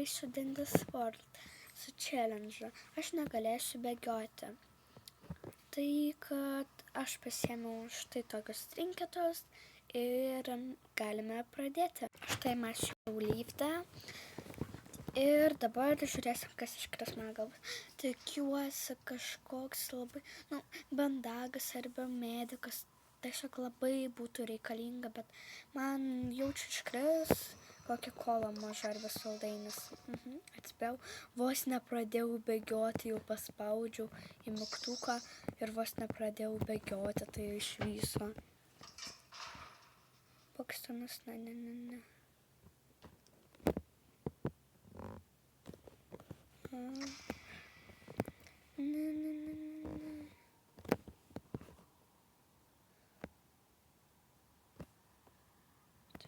žaisiu Dindis World su challenge. Aš negalėsiu bėgioti. Tai, kad aš pasiėmiau štai tokius trinketus ir galime pradėti. Štai mes jau lifte. Ir dabar žiūrėsim, kas iškris mano galvos. Tikiuosi kažkoks labai, bandagas arba medikas. Tiesiog labai būtų reikalinga, bet man jaučiu iškris Coca-Cola maža arba saldainis. Atspėjau, vos nepradėjau bėgioti, jau paspaudžiau į mygtuką ir vos nepradėjau bėgioti, tai iš viso. Pakstanas, ne.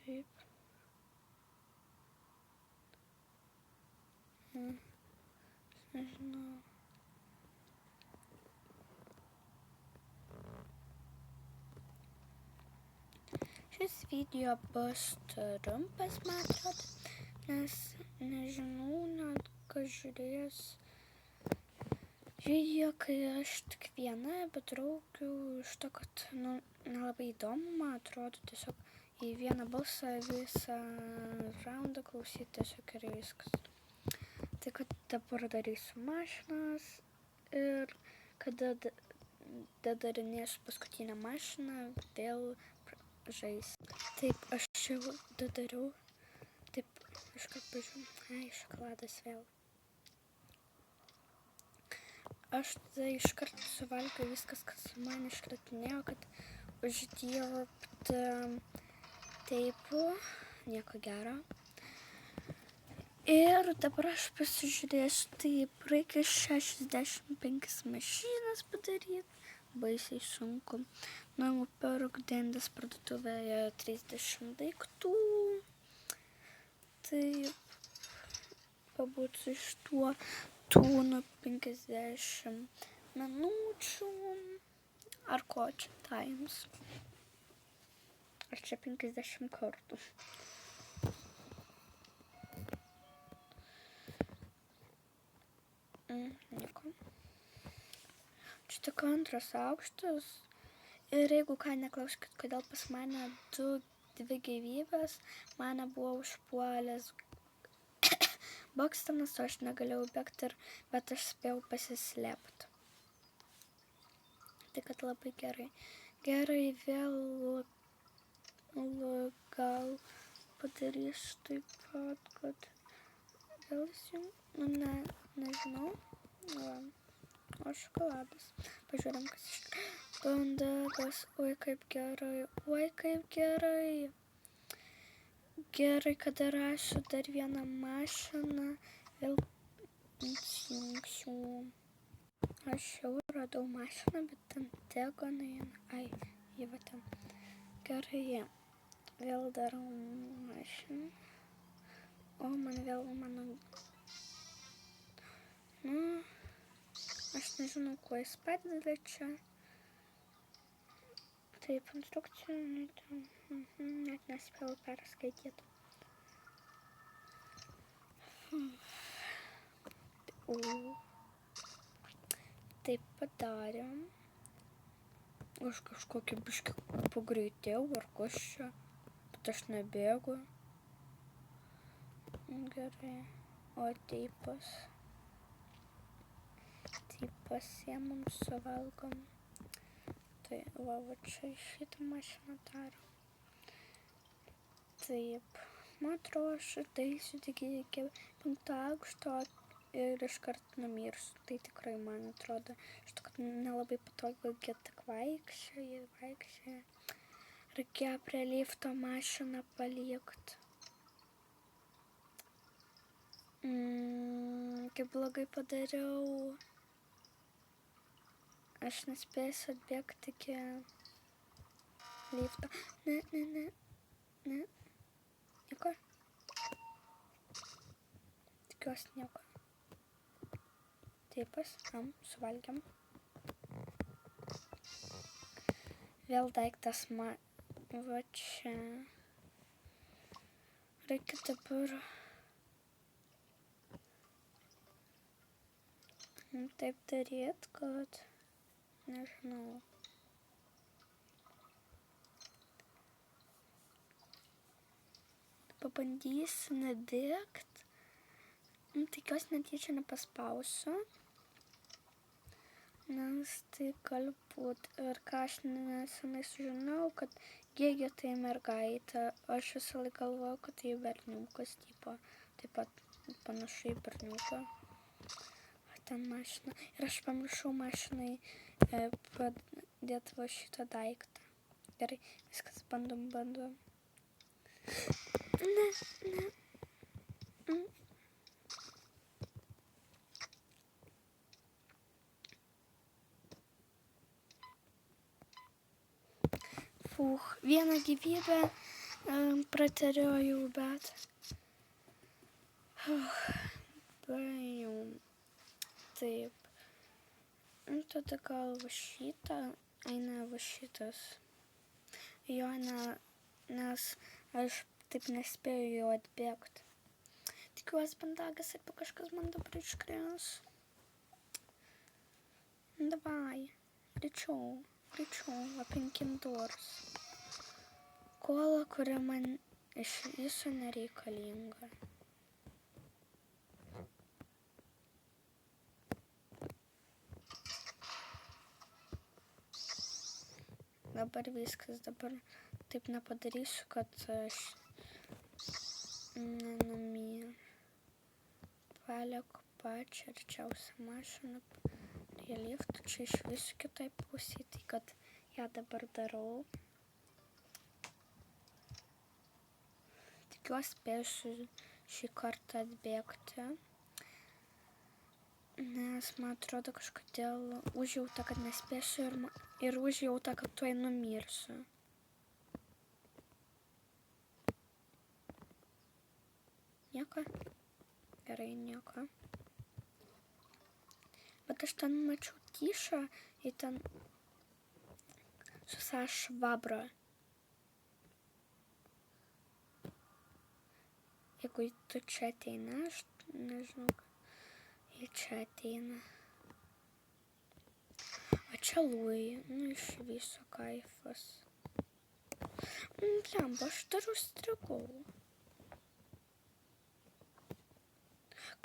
Taip. Nežinau. Šis video bus trumpas, man atrodo, nes nežinau, net kas žiūrės video, kai aš tik viena, bet draugių iš to, kad nelabai įdomu, man atrodo, tiesiog į vieną balsą visą raundą klausyti tiesiog ir viskas. Tai kad dabar darysiu mašinas ir kada darinėsiu paskutinę mašiną, vėl žais. Taip, aš jau dariau. Taip, iškart pažiūrėjau. Šokoladas vėl. Aš tada iškart suvalgiau viskas, kas man iškratinėjo, kad uždirbti teipu, nieko gero. Ir dabar aš pasižiūrėsiu, taip reikia 65 mašinas padaryti, baisiai sunku. Nupirk Dindis parduotuvėje 30 daiktų. Taip, pabūsiu iš tuo 50 minučių. Ar ko čia times? Ar čia 50 kartų? Nieko. Čia tik antras aukštas. Ir jeigu ką neklauskit, kodėl pas mane 2 gyvybės, mane buvo užpuolęs Bokstanas, o aš negalėjau bėgti, bet aš spėjau pasislėpti. Tai kad labai gerai. Gerai, vėl gal padarysiu taip pat, kad vėl nežinau. O šokoladas. Pažiūrėm, kas iškris. Bandagas, oi kaip gerai. Gerai, kad rasiu dar vieną mašiną. Vėl įsijungsiu. Aš jau radau mašiną, bet ten dego neina. Ai, jį va ten. Gerai, vėl darau mašiną. O, man vėl mano... Aš nežinau, kuo jis padeda čia. Taip, instrukcijų, net nespėjau perskaityti. Taip padarėm. Aš kažkokį biškį pagreitėjau, ar kas čia, bet aš nebėgu. Gerai, o teipas. Taip pasiemam, suvalgom. Tai va čia šitą mašiną daro. Taip, man atrodo, aš daeisiu tik iki 5 aukšto ir iškart numirsiu. Tai tikrai man atrodo, iš to, kad nelabai patogu, kad tik vaikščioja. Reikėjo prie lifto mašiną palikti. Kaip blogai padariau. Aš nespėsiu atbėgti iki lifto. Ne. Nieko. Tikiuosi nieko. Taip, suvalgiam. Vėl daiktas va čia. Reikia dabar Taip daryt, kad, nežinau. Pabandysiu nebėgt. Tikiuosi netyčia nepaspausiu. Nes tai galbūt ir ką aš nesenai sužinau, kad Gėgė tai mergaitė. Aš visą laiką galvoju, kad tai berniukas, tipo, taip pat panašu į berniuką. Ten mašina. Ir aš pamiršau mašinai padėti va šitą daiktą. Gerai, viskas bandom. Ne. Vieną gyvybę prateriojau, bet... Jau. Taip. Tada gal va šitą, ne va šitas. Jo, nes aš taip nespėjau jo atbėgti. Tikiuosi bandagas arba kažkas man dabar iškrės. Davai, greičiau, apinkim durus. Kola, kuri man iš viso nereikalinga. Dabar viskas, dabar taip nepadarysiu, kad aš nenamie. Palieku pačią arčiausią mašiną prie liftų, čia iš visų kitai pusėje, tai kad ją dabar darau. Tikiuosi spėsiu šį kartą atbėgti, nes man atrodo kažkodėl užjauta, kad nespėsiu ir užjauta, kad tuoj numirsiu. Nieko? Gerai, nieko. Bet aš ten mačiau tyšą ir ten su Švabra. Jeigu tu čia ateina, aš nežinau, jie čia ateina. O čia Lui, iš viso kaifas. Lemba, aš dar užstrigau.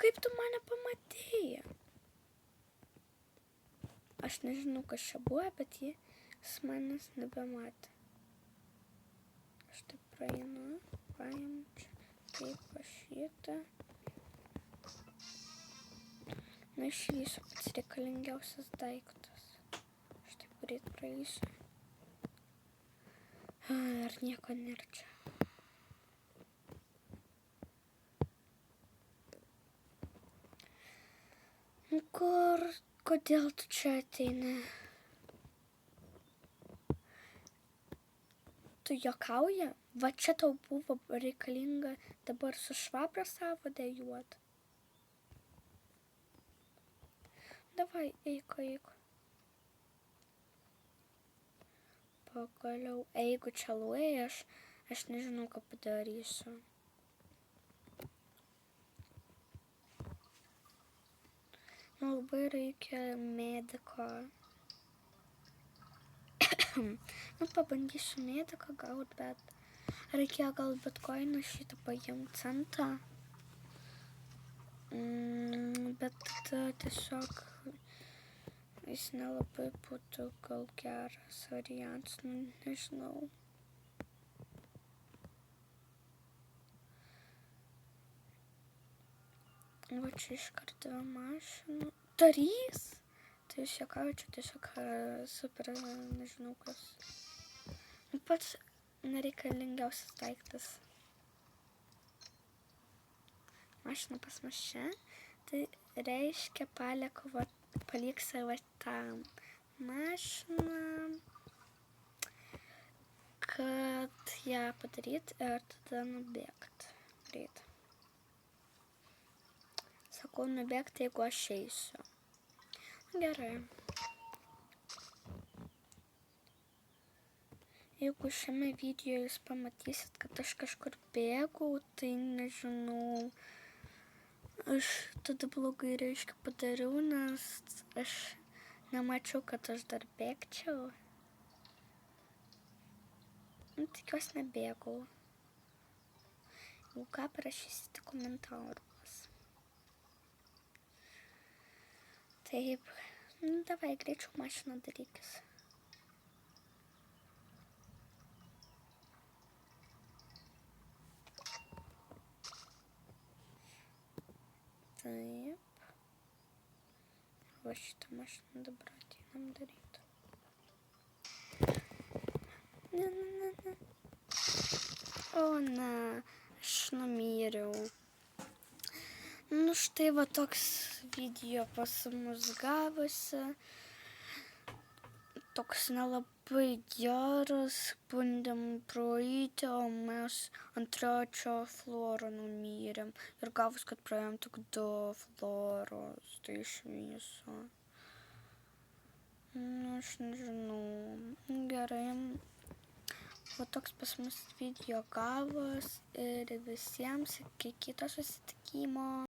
Kaip tu mane pamatėjai? Aš nežinau, kas čia buvo, bet jis manęs nebematė. Aš taip praeinu, paim čia. Taip, aš šitą. Na, iš viso pats reikalingiausias daiktas. Aš taip greit praeisiu. Ar nieko nėra čia. Kodėl tu čia ateini? Tu juokauji? Va čia tau buvo reikalinga dabar su Švabra savo dejuot. Davai, eik. Pagaliau, jeigu čia Lui, aš nežinau, ką padarysiu. Labai reikia mediko. Pabandysiu mediką gaut, bet reikėjo gal bitkoiną šitą paimt centą. Bet tada tiesiog jis nelabai būtų gal geras variantas, nežinau. Va čia iškart mašinų. Darys? Tai aš juokauju, čia tiesiog super, nežinau kas. Pats nereikalingiausias daiktas. Mašina pas mus čia. Tai reiškia palik savo tam mašiną, kad ją padaryt ir tada nubėgt. Greit. Sakau nubėgti, jeigu aš eisiu. Gerai. Jeigu šiame video jūs pamatysit, kad aš kažkur bėgau, tai nežinau, aš tada blogai reiškia padariau, nes aš nemačiau, kad aš dar bėgčiau. Tikiuosi nebėgau. Jeigu ką, parašysite komentaruos. Taip, davai greičiau mašiną darykis. Taip. Va šitą mašiną dabar ateinam daryti. Ne. O, ne, aš numyriau. Nu, štai va toks video pas mus gavosi. Toks nelabai geras, bandėm praeiti, o mes ant 3 fluoro numyrėm. Ir gavus, kad praėjom tik 2 fluoros, tai iš viso. Nu, aš nežinau. Gerai. Va toks pas mus video gavos ir visiems iki kito susitikimo.